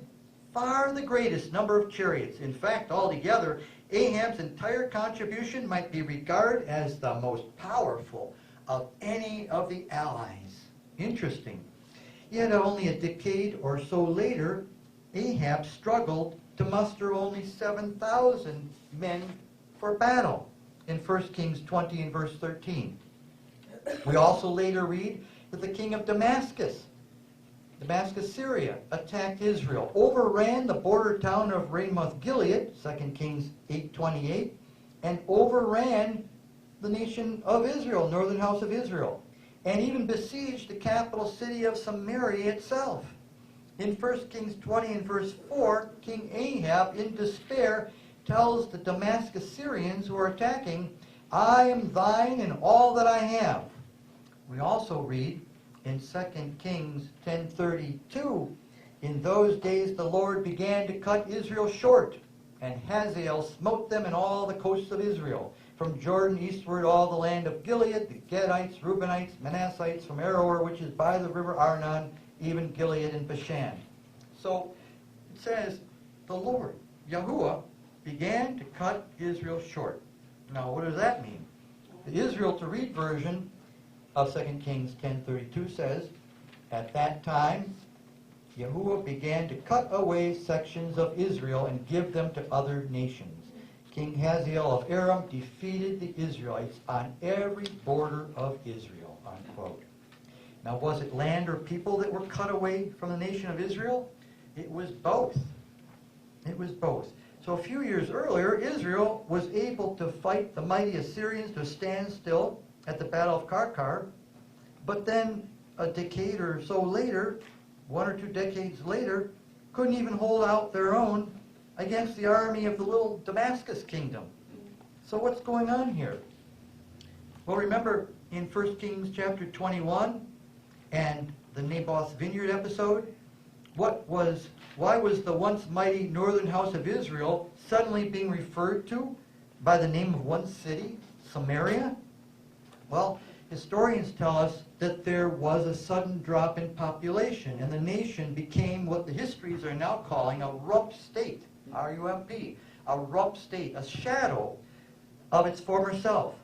far the greatest number of chariots. In fact, altogether, Ahab's entire contribution might be regarded as the most powerful of any of the allies. Interesting. Yet only a decade or so later, Ahab struggled to muster only 7,000 men for battle in 1 Kings 20 and verse 13. We also later read that the king of Damascus, Syria, attacked Israel, overran the border town of Ramoth Gilead, 2 Kings 8:28, and overran the nation of Israel, northern house of Israel, and even besieged the capital city of Samaria itself. In 1 Kings 20 and verse 4, King Ahab, in despair, tells the Damascus Syrians who are attacking, I am thine and all that I have. We also read in 2 Kings 10:32, in those days the Lord began to cut Israel short, and Hazael smote them in all the coasts of Israel, from Jordan eastward all the land of Gilead, the Gadites, Reubenites, Manassites, from Aroer, which is by the river Arnon, even Gilead and Bashan. So it says, the Lord, Yahuwah, began to cut Israel short. Now what does that mean? The Israel to read version of 2 Kings 10:32 says, at that time, Yahuwah began to cut away sections of Israel and give them to other nations. King Hazael of Aram defeated the Israelites on every border of Israel, unquote. Now, was it land or people that were cut away from the nation of Israel? It was both. It was both. So a few years earlier, Israel was able to fight the mighty Assyrians to a standstill at the Battle of Karkar, but then a decade or so later, 1 or 2 decades later, couldn't even hold out their own against the army of the little Damascus kingdom. So what's going on here? Well, remember in 1 Kings chapter 21 and the Naboth's vineyard episode, why was the once mighty northern house of Israel suddenly being referred to by the name of one city, Samaria? Well, historians tell us that there was a sudden drop in population, and the nation became what the histories are now calling a rump state, R-U-M-P, a rump state, a shadow of its former self.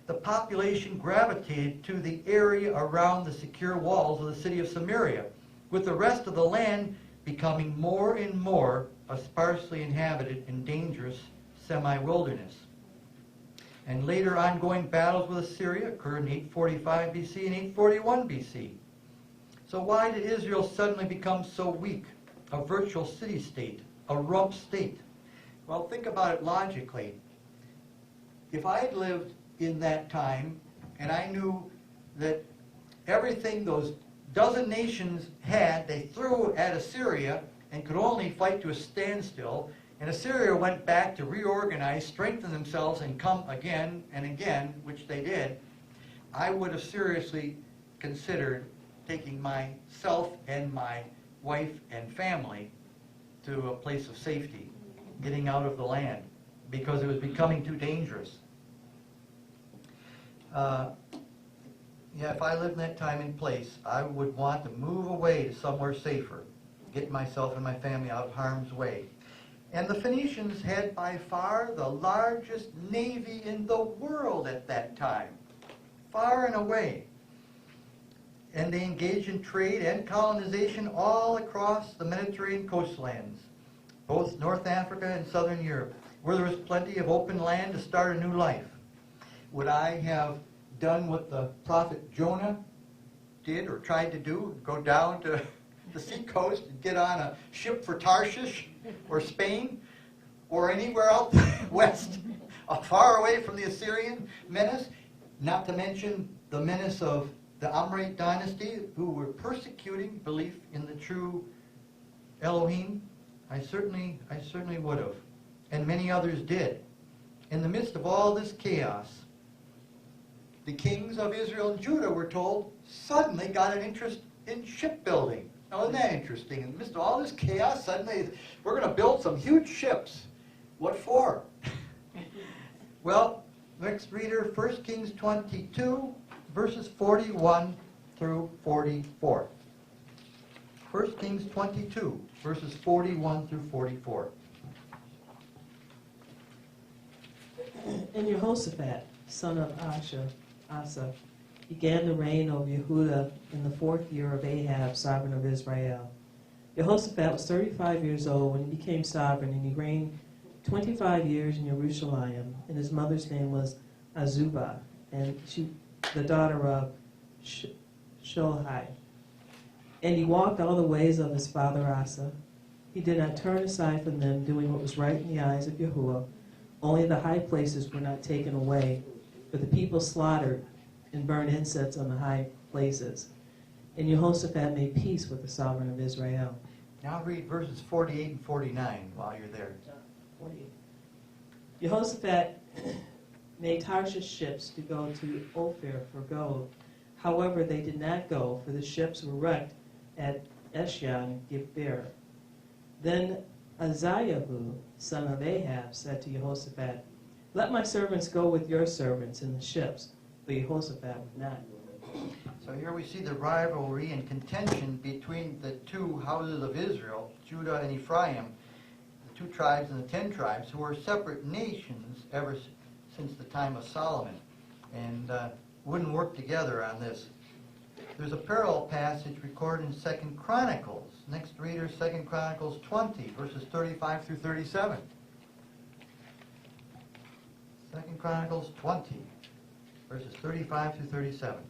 The population gravitated to the area around the secure walls of the city of Samaria, with the rest of the land becoming more and more a sparsely inhabited and dangerous semi-wilderness. And later ongoing battles with Assyria occurred in 845 BC and 841 BC. So why did Israel suddenly become so weak, a virtual city-state, a rump state? Well, think about it logically. If I had lived in that time and I knew that everything those dozen nations had, they threw at Assyria, and could only fight to a standstill, and Assyria went back to reorganize, strengthen themselves, and come again and again, which they did, I would have seriously considered taking myself and my wife and family to a place of safety, getting out of the land, because it was becoming too dangerous. Yeah, if I lived in that time and place, I would want to move away to somewhere safer, get myself and my family out of harm's way. And the Phoenicians had by far the largest navy in the world at that time, far and away. And they engaged in trade and colonization all across the Mediterranean coastlands, both North Africa and Southern Europe, where there was plenty of open land to start a new life. Would I have done what the prophet Jonah did or tried to do, go down to the seacoast and get on a ship for Tarshish or Spain or anywhere out west, far away from the Assyrian menace, not to mention the menace of the Amorite dynasty, who were persecuting belief in the true Elohim? I certainly would have, and many others did. In the midst of all this chaos, the kings of Israel and Judah, we're told, suddenly got an interest in shipbuilding. Now, isn't that interesting? In the midst of all this chaos, suddenly we're going to build some huge ships. What for? Well, next reader, 1 Kings 22, verses 41 through 44. 1 Kings 22, verses 41 through 44. And Jehoshaphat, son of Asa, began to reign over Yehudah in the 4th year of Ahab, sovereign of Israel. Jehoshaphat was 35 years old when he became sovereign, and he reigned 25 years in Jerusalem, and his mother's name was Azubah, and she the daughter of Shohai. And he walked all the ways of his father Asa. He did not turn aside from them, doing what was right in the eyes of Yahuwah. Only the high places were not taken away, for the people slaughtered and burned incense on the high places. And Jehoshaphat made peace with the sovereign of Israel. Now read verses 48 and 49 while you're there. 48. Jehoshaphat made Tarshish ships to go to Ophir for gold. However, they did not go, for the ships were wrecked at Eshion Geber. Then Azayahu, son of Ahab, said to Jehoshaphat, "Let my servants go with your servants in the ships," but Jehoshaphat would not. So here we see the rivalry and contention between the two houses of Israel, Judah and Ephraim, the 2 tribes and the 10 tribes, who were separate nations ever since the time of Solomon, and wouldn't work together on this. There's a parallel passage recorded in 2 Chronicles. Next reader, 2 Chronicles 20, verses 35 through 37. 2 Chronicles 20, verses 35 through 37.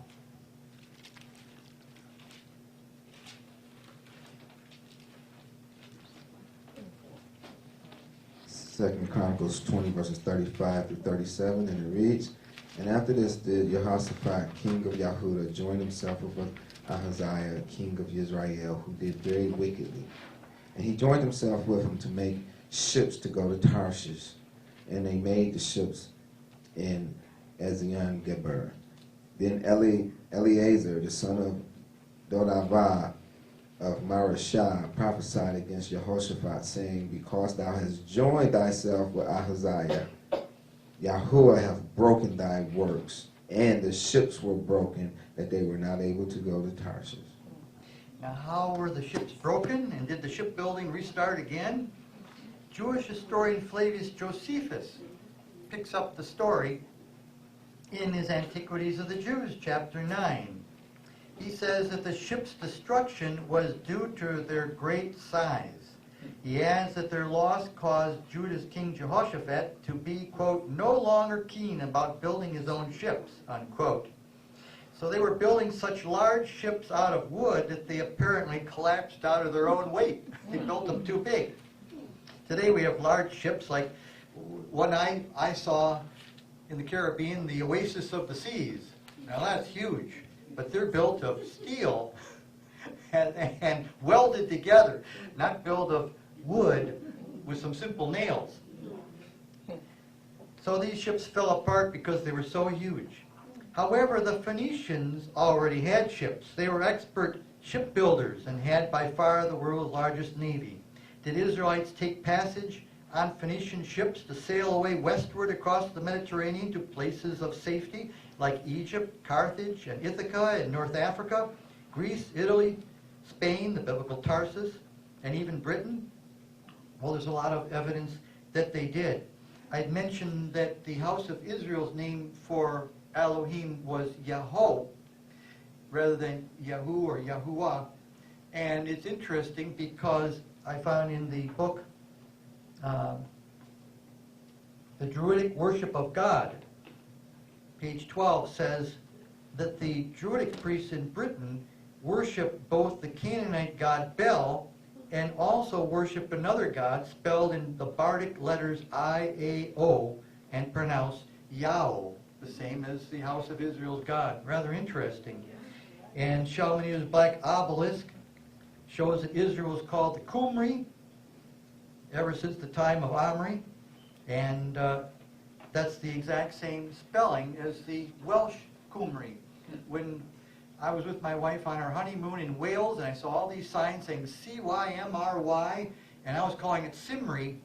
Second Chronicles 20, verses 35 through 37, and it reads, "And after this did Jehoshaphat, king of Yahudah, join himself with Ahaziah, king of Israel, who did very wickedly. And he joined himself with him to make ships to go to Tarshish. And they made the ships in Ezion Geber. Then Eleazar, the son of Dodavah of Marashah, prophesied against Jehoshaphat, saying, Because thou hast joined thyself with Ahaziah, Yahuwah hath broken thy works, and the ships were broken, that they were not able to go to Tarshish." Now, how were the ships broken, and did the shipbuilding restart again? Jewish historian Flavius Josephus picks up the story in his Antiquities of the Jews, chapter 9. He says that the ship's destruction was due to their great size. He adds that their loss caused Judah's king Jehoshaphat to be, quote, no longer keen about building his own ships, unquote. So they were building such large ships out of wood that they apparently collapsed out of their own weight. They built them too big. Today we have large ships like one I saw in the Caribbean, the Oasis of the Seas. Now that's huge, but they're built of steel and welded together, not built of wood with some simple nails. So these ships fell apart because they were so huge. However, the Phoenicians already had ships. They were expert shipbuilders and had by far the world's largest navy. Did Israelites take passage on Phoenician ships to sail away westward across the Mediterranean to places of safety like Egypt, Carthage, and Ithaca in North Africa, Greece, Italy, Spain, the biblical Tarsus, and even Britain? Well, there's a lot of evidence that they did. I'd mentioned that the house of Israel's name for Elohim was Yahweh rather than Yahu or Yahuwah. And it's interesting because I found in the book, The Druidic Worship of God, page 12 says that the Druidic priests in Britain worship both the Canaanite god Bel and also worship another god spelled in the Bardic letters I-A-O and pronounced Yao, the same as the house of Israel's God. Rather interesting. And Shalmaneser's black obelisk shows that Israel was called the Qumri ever since the time of Omri, and that's the exact same spelling as the Welsh Qumri. When I was with my wife on our honeymoon in Wales, and I saw all these signs saying C-Y-M-R-Y, and I was calling it Simri,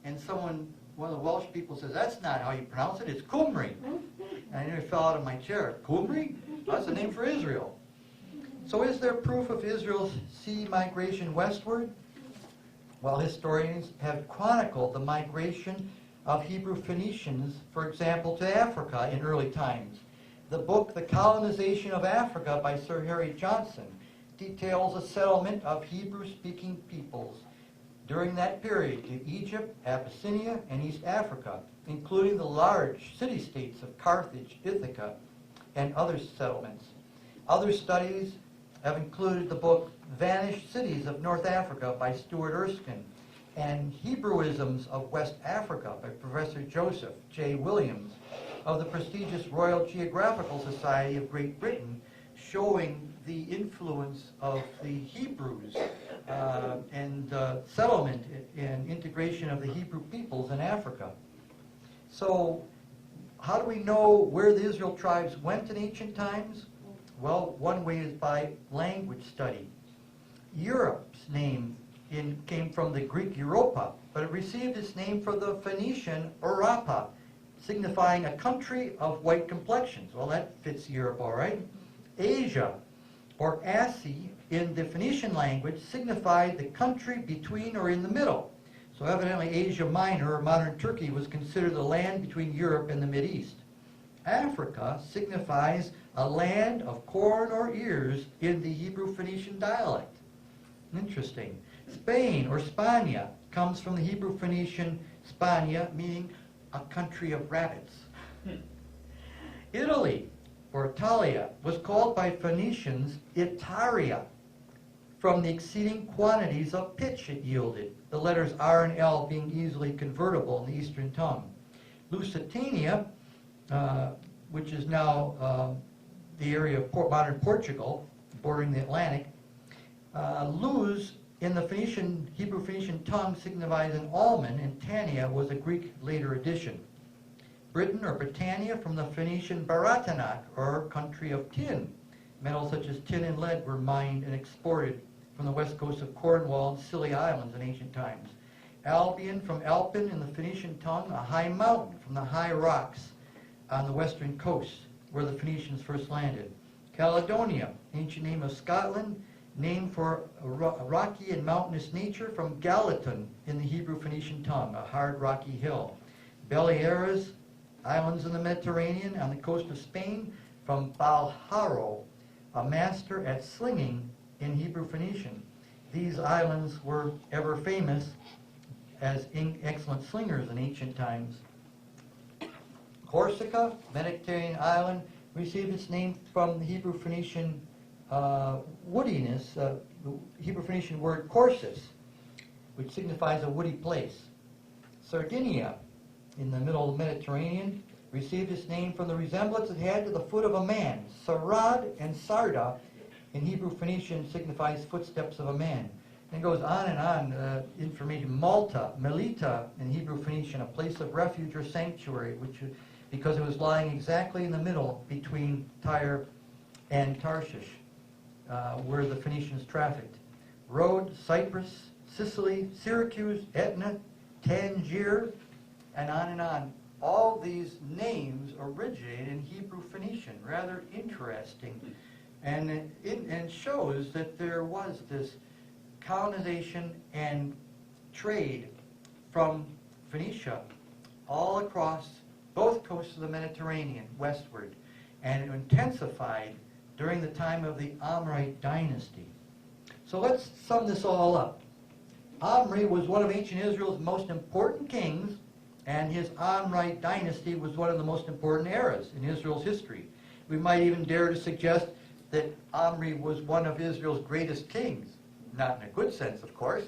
and one of the Welsh people says, that's not how you pronounce it, it's Qumri. And I nearly fell out of my chair. Qumri? That's the name for Israel. So is there proof of Israel's sea migration westward? Well, historians have chronicled the migration of Hebrew Phoenicians, for example, to Africa in early times. The book, The Colonization of Africa by Sir Harry Johnson, details a settlement of Hebrew-speaking peoples during that period to Egypt, Abyssinia, and East Africa, including the large city-states of Carthage, Ithaca, and other settlements. Other studies have included the book Vanished Cities of North Africa by Stuart Erskine and Hebrewisms of West Africa by Professor Joseph J. Williams of the prestigious Royal Geographical Society of Great Britain, showing the influence of the Hebrews and settlement and integration of the Hebrew peoples in Africa. So how do we know where the Israel tribes went in ancient times? Well, one way is by language study. Europe's name came from the Greek Europa, but it received its name from the Phoenician Europa, signifying a country of white complexions. Well, that fits Europe all right. Asia, or Asi, in the Phoenician language, signified the country between or in the middle. So evidently Asia Minor, or modern Turkey, was considered the land between Europe and the Mideast. Africa signifies a land of corn or ears in the Hebrew Phoenician dialect. Interesting. Spain, or Spania, comes from the Hebrew Phoenician Spania, meaning a country of rabbits. Italy, or Italia, was called by Phoenicians Itaria, from the exceeding quantities of pitch it yielded, the letters R and L being easily convertible in the Eastern tongue. Lusitania, which is now the area of modern Portugal, bordering the Atlantic, Luz in the Hebrew Phoenician tongue signifies an almond, and Tania was a Greek later addition. Britain, or Britannia, from the Phoenician Baratanach, or country of tin. Metals such as tin and lead were mined and exported from the west coast of Cornwall and Scilly Islands in ancient times. Albion, from Alpin in the Phoenician tongue, a high mountain from the high rocks on the western coast where the Phoenicians first landed. Caledonia, ancient name of Scotland, named for a rocky and mountainous nature, from Galaton in the Hebrew Phoenician tongue, a hard rocky hill. Baleares, islands in the Mediterranean on the coast of Spain, from Balharo, a master at slinging in Hebrew Phoenician. These islands were ever famous as excellent slingers in ancient times. Corsica, Mediterranean island, received its name from the Hebrew Phoenician woodiness, the Hebrew Phoenician word corsis, which signifies a woody place. Sardinia, in the middle of the Mediterranean, received its name from the resemblance it had to the foot of a man. Sarad and Sarda in Hebrew Phoenician signifies footsteps of a man. And it goes on and on, information. Malta, Melita, in Hebrew Phoenician, a place of refuge or sanctuary, because it was lying exactly in the middle between Tyre and Tarshish, where the Phoenicians trafficked. Rhodes, Cyprus, Sicily, Syracuse, Etna, Tangier, and on and on. All these names originated in Hebrew Phoenician. Rather interesting. And it shows that there was this colonization and trade from Phoenicia all across both coasts of the Mediterranean westward. And it intensified during the time of the Amorite dynasty. So let's sum this all up. Omri was one of ancient Israel's most important kings, and his Amorite dynasty was one of the most important eras in Israel's history. We might even dare to suggest that Omri was one of Israel's greatest kings. Not in a good sense, of course.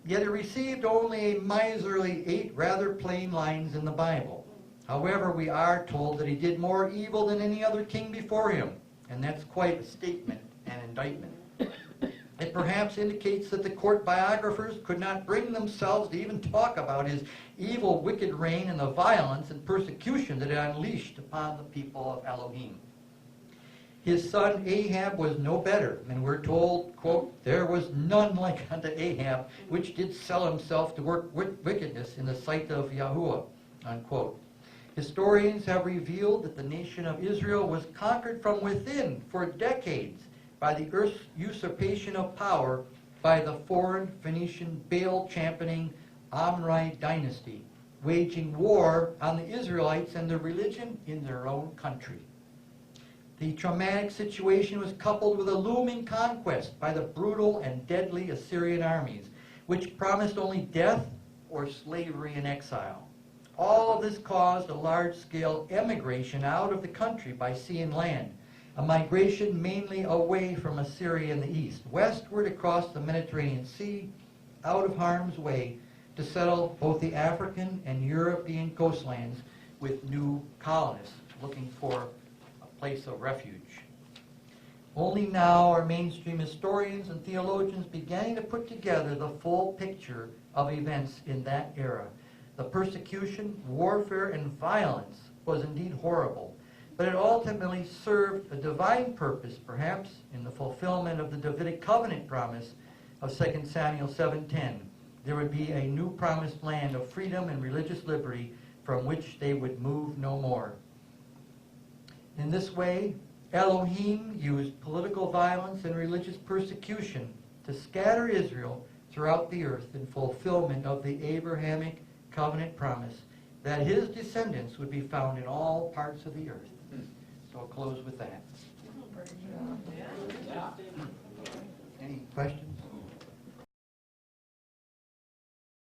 Yet he received only a miserly 8 rather plain lines in the Bible. However, we are told that he did more evil than any other king before him, and that's quite a statement and indictment. It perhaps indicates that the court biographers could not bring themselves to even talk about his evil, wicked reign and the violence and persecution that it unleashed upon the people of Elohim. His son Ahab was no better, and we're told, quote, there was none like unto Ahab, which did sell himself to work wickedness in the sight of Yahuwah, unquote. Historians have revealed that the nation of Israel was conquered from within for decades by the usurpation of power by the foreign Phoenician Baal-championing Amorite dynasty, waging war on the Israelites and their religion in their own country. The traumatic situation was coupled with a looming conquest by the brutal and deadly Assyrian armies, which promised only death or slavery and exile. All of this caused a large-scale emigration out of the country by sea and land, a migration mainly away from Assyria in the east, westward across the Mediterranean Sea, out of harm's way, to settle both the African and European coastlands with new colonists looking for a place of refuge. Only now are mainstream historians and theologians beginning to put together the full picture of events in that era. The persecution, warfare, and violence was indeed horrible, but it ultimately served a divine purpose, perhaps, in the fulfillment of the Davidic covenant promise of 2 Samuel 7:10. There would be a new promised land of freedom and religious liberty from which they would move no more. In this way, Elohim used political violence and religious persecution to scatter Israel throughout the earth in fulfillment of the Abrahamic covenant promise that his descendants would be found in all parts of the earth. So I'll close with that. Any questions?